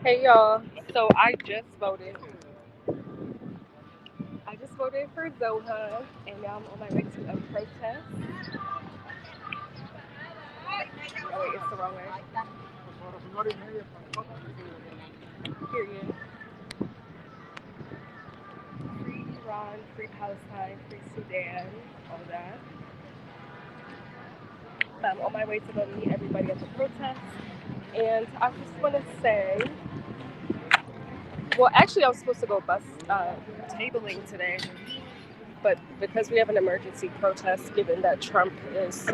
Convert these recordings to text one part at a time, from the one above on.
Hey y'all. So I just voted for Zoha, and now I'm on my way to a protest. Oh wait, it's the wrong way. Period. Free Iran, free Palestine, free Sudan, all that. But I'm on my way to go meet everybody at the protest. And I just want to say, well, actually, I was supposed to go bus tabling today, but because we have an emergency protest, given that Trump is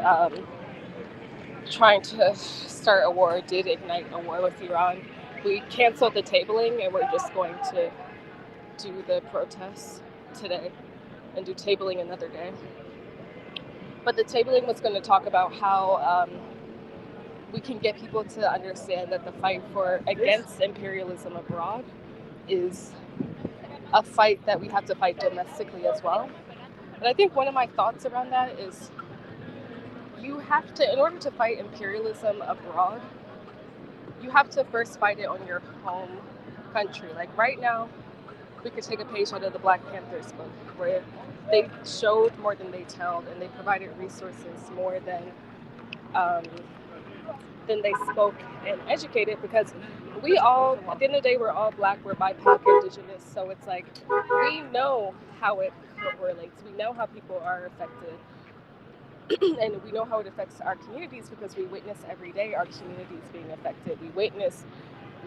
trying to start a war, did ignite a war with Iran, we canceled the tabling and we're just going to do the protests today and do tabling another day. But the tabling was going to talk about how we can get people to understand that the fight for against imperialism abroad is a fight that we have to fight domestically as well. And I think one of my thoughts around that is you have to, in order to fight imperialism abroad, you have to first fight it on your home country. Like right now, we could take a page out of the Black Panthers book, where they showed more than they told, and they provided resources more um, than they spoke and educated. Because we all, at the end of the day, we're all Black, we're BIPOC, Indigenous, so it's like we know how it relates. We know how people are affected, and we know how it affects our communities because we witness every day our communities being affected. We witness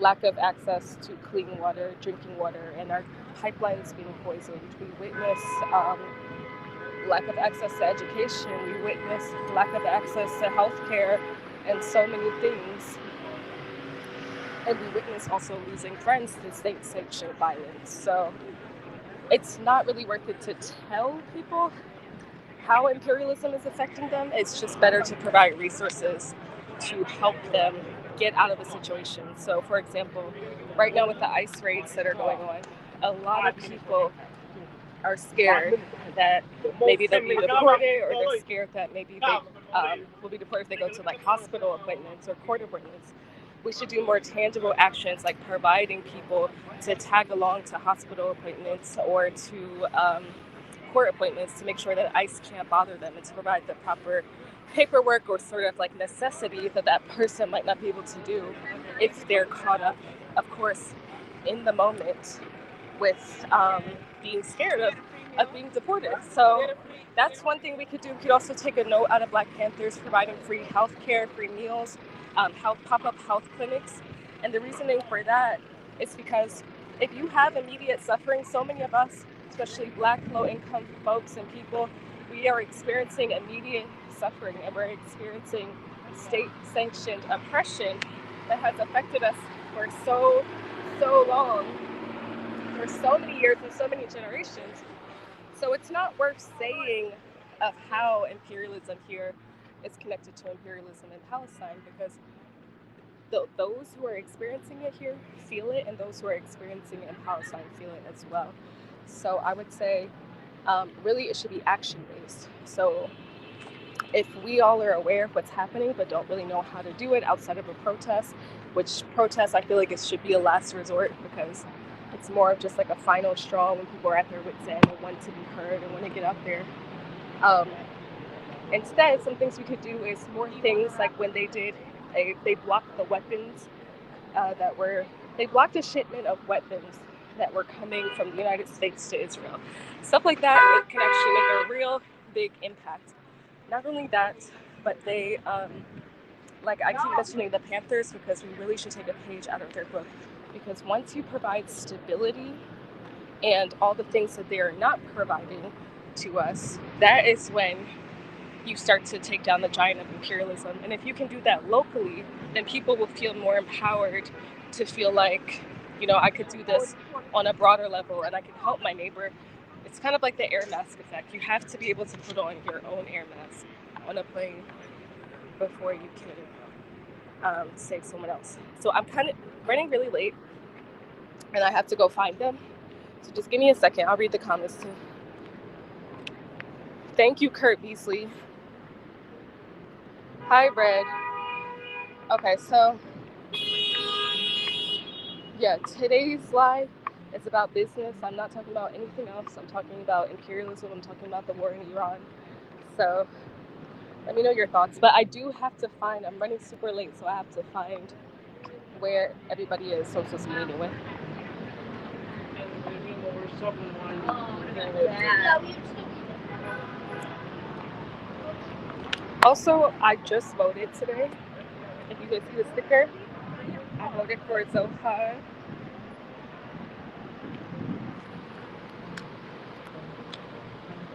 lack of access to clean water, drinking water, and our pipelines being poisoned. We witness lack of access to education. We witness lack of access to healthcare and so many things. And we witness also losing friends to state-sanctioned violence. So it's not really worth it to tell people how imperialism is affecting them. It's just better to provide resources to help them get out of a situation. So, for example, right now with the ICE raids that are going on, a lot of people are scared that maybe they'll be deported, or they're scared that maybe they will be deported if they go to like hospital appointments or court appointments. We should do more tangible actions like providing people to tag along to hospital appointments or to court appointments to make sure that ICE can't bother them, and to provide the proper paperwork or sort of like necessity that that person might not be able to do if they're caught up, of course, in the moment with being scared of being deported. So that's one thing we could do. We could also take a note out of Black Panthers providing free health care, free meals, health pop-up health clinics. And the reasoning for that is because if you have immediate suffering, so many of us, especially Black low-income folks and people, we are experiencing immediate suffering, and we're experiencing state-sanctioned oppression that has affected us for so long, for so many years and so many generations. So it's not worth saying of how imperialism here is connected to imperialism in Palestine, because those who are experiencing it here feel it, and those who are experiencing it in Palestine feel it as well. So I would say really it should be action based. So if we all are aware of what's happening but don't really know how to do it outside of a protest, which protest I feel like it should be a last resort, because it's more of just like a final straw when people are at their wits' end and want to be heard and want to get out there. Um, Instead, some things we could do is more things like when they blocked the weapons that were, they blocked a shipment of weapons that were coming from the United States to Israel. Stuff like that, it can actually make a real big impact. Not only that, but they, like I keep mentioning the Panthers because we really should take a page out of their book. Because once you provide stability and all the things that they are not providing to us, that is when you start to take down the giant of imperialism. And if you can do that locally, then people will feel more empowered to feel like I could do this on a broader level and I could help my neighbor. It's kind of like the air mask effect. You have to be able to put on your own air mask on a plane before you can save someone else. So I'm kind of running really late and I have to go find them. So just give me a second. I'll read the comments too. Thank you, Kurt Beasley. Hi, Brad. Okay, so yeah, today's live is about business. I'm not talking about anything else. I'm talking about imperialism. I'm talking about the war in Iran. So let me know your thoughts. But I do have to find, I'm running super late, so I have to find where everybody is. So I'm supposed to be meeting with. Also, I just voted today. If you can see the sticker, I voted for Zohan.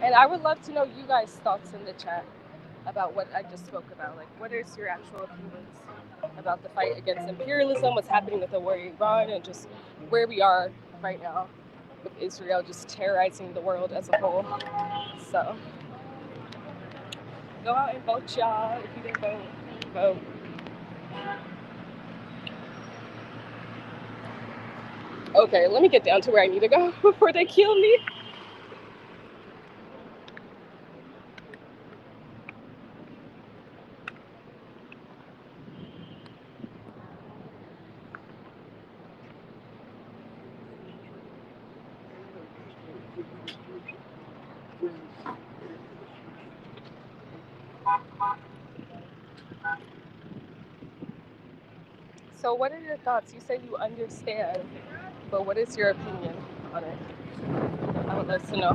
And I would love to know you guys' thoughts in the chat about what I just spoke about. Like, what is your actual opinions about the fight against imperialism, what's happening with the war in Iran, and just where we are right now with Israel just terrorizing the world as a whole. So, go out and vote, y'all. If you didn't vote, vote. Okay, let me get down to where I need to go before they kill me. So what are your thoughts? You say you understand, but what is your opinion on it? I would love to know.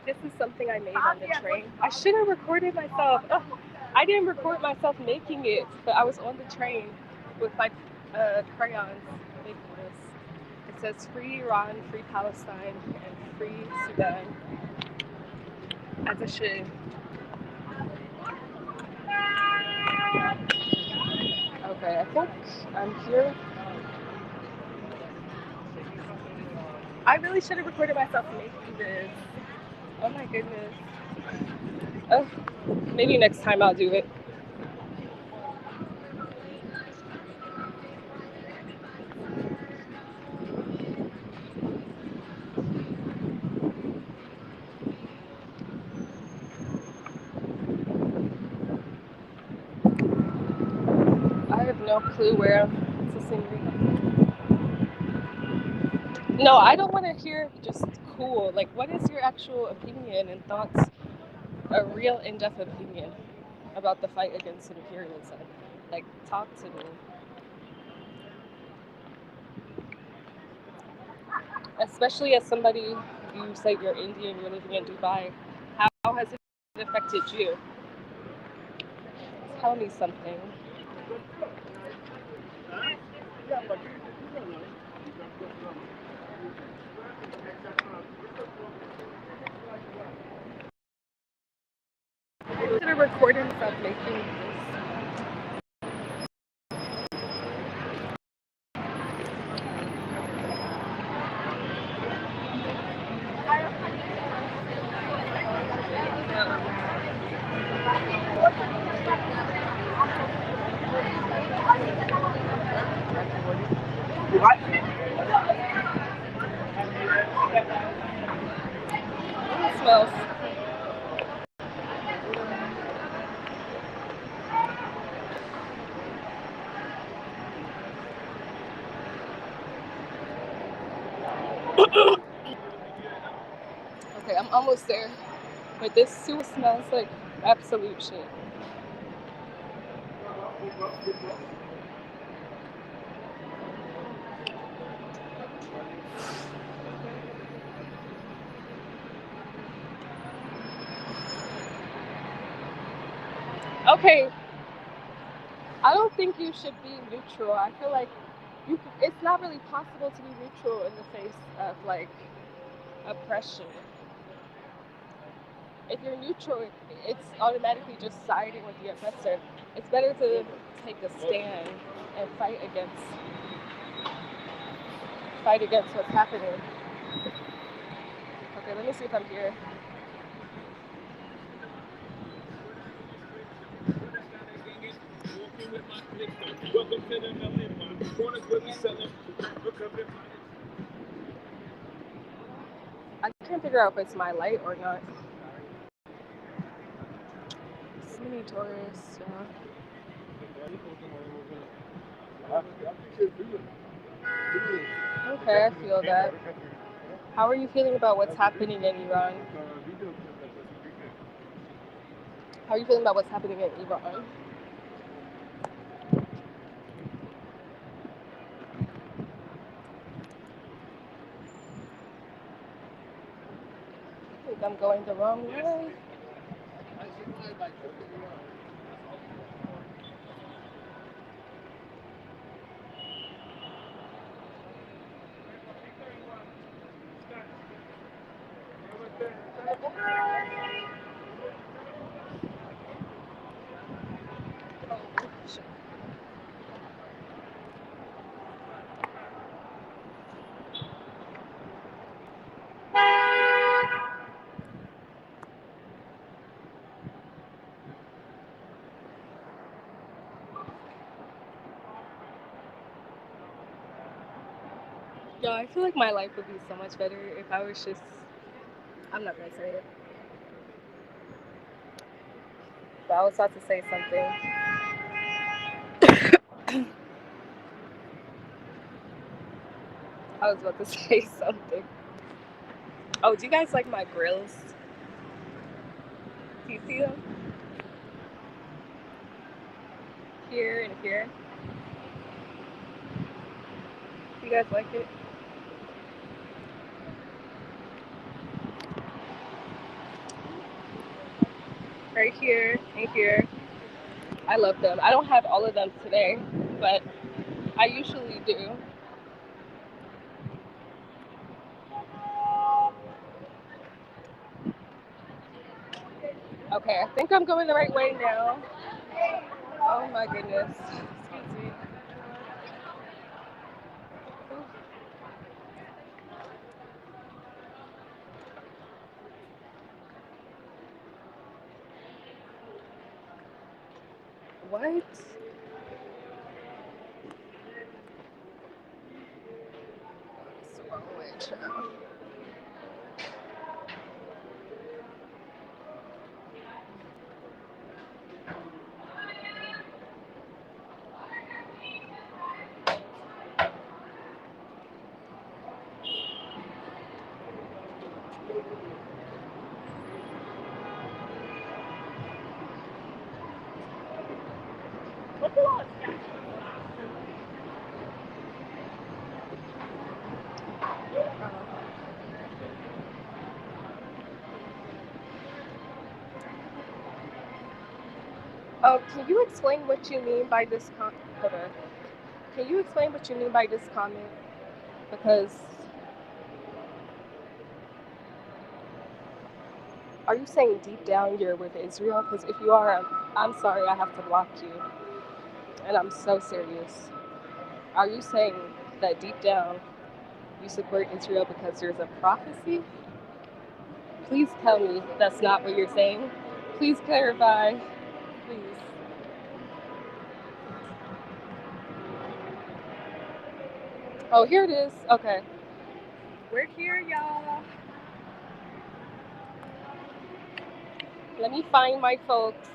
This is something I made on the train. I should have recorded myself. Oh, I didn't record myself making it, but I was on the train with my crayons making this. It says free Iran, free Palestine, and free Sudan. As it should. Okay, I think I'm here. I really should have recorded myself making this. Oh my goodness. Oh, maybe next time I'll do it. I have no clue where it's a scenery. No, I don't want to hear just cool. Like, what is your actual opinion and thoughts? A real in-depth opinion about the fight against imperialism. Like, talk to me. Especially as somebody, you say you're Indian, you're living in Dubai. How has it affected you? Tell me something. I should have recorded myself making this. What? It smells. Okay, I'm almost there. But this sewer smells like absolute shit. Okay, I don't think you should be neutral. I feel like It's not really possible to be neutral in the face of like oppression. If you're neutral, it's automatically just siding with the oppressor. It's better to take a stand and fight against what's happening. Okay, let me see if I'm here. I can't figure out if it's my light or not. So many tourists. Okay, I feel that. How are you feeling about what's happening in Iran? How are you feeling about what's happening in Iran? I think I'm going the wrong way. Yeah, I feel like my life would be so much better if I was just. I'm not gonna say it. But I was about to say something. I was about to say something. Oh, do you guys like my grills? Do you see them? Here and here. Do you guys like it? Right here and here. I love them. I don't have all of them today, but I usually do. Okay, I think I'm going the right way now. Oh my goodness. Excuse me. What? It's the wrong way, child. Oh, can you explain what you mean by this comment? Hold on. Can you explain what you mean by this comment? Because are you saying deep down you're with Israel? Because if you are, I'm sorry, I have to block you. And I'm so serious. Are you saying that deep down you support Israel because there's a prophecy? Please tell me that's not what you're saying. Please clarify. Please. Oh, here it is. Okay. We're here, y'all. Let me find my folks.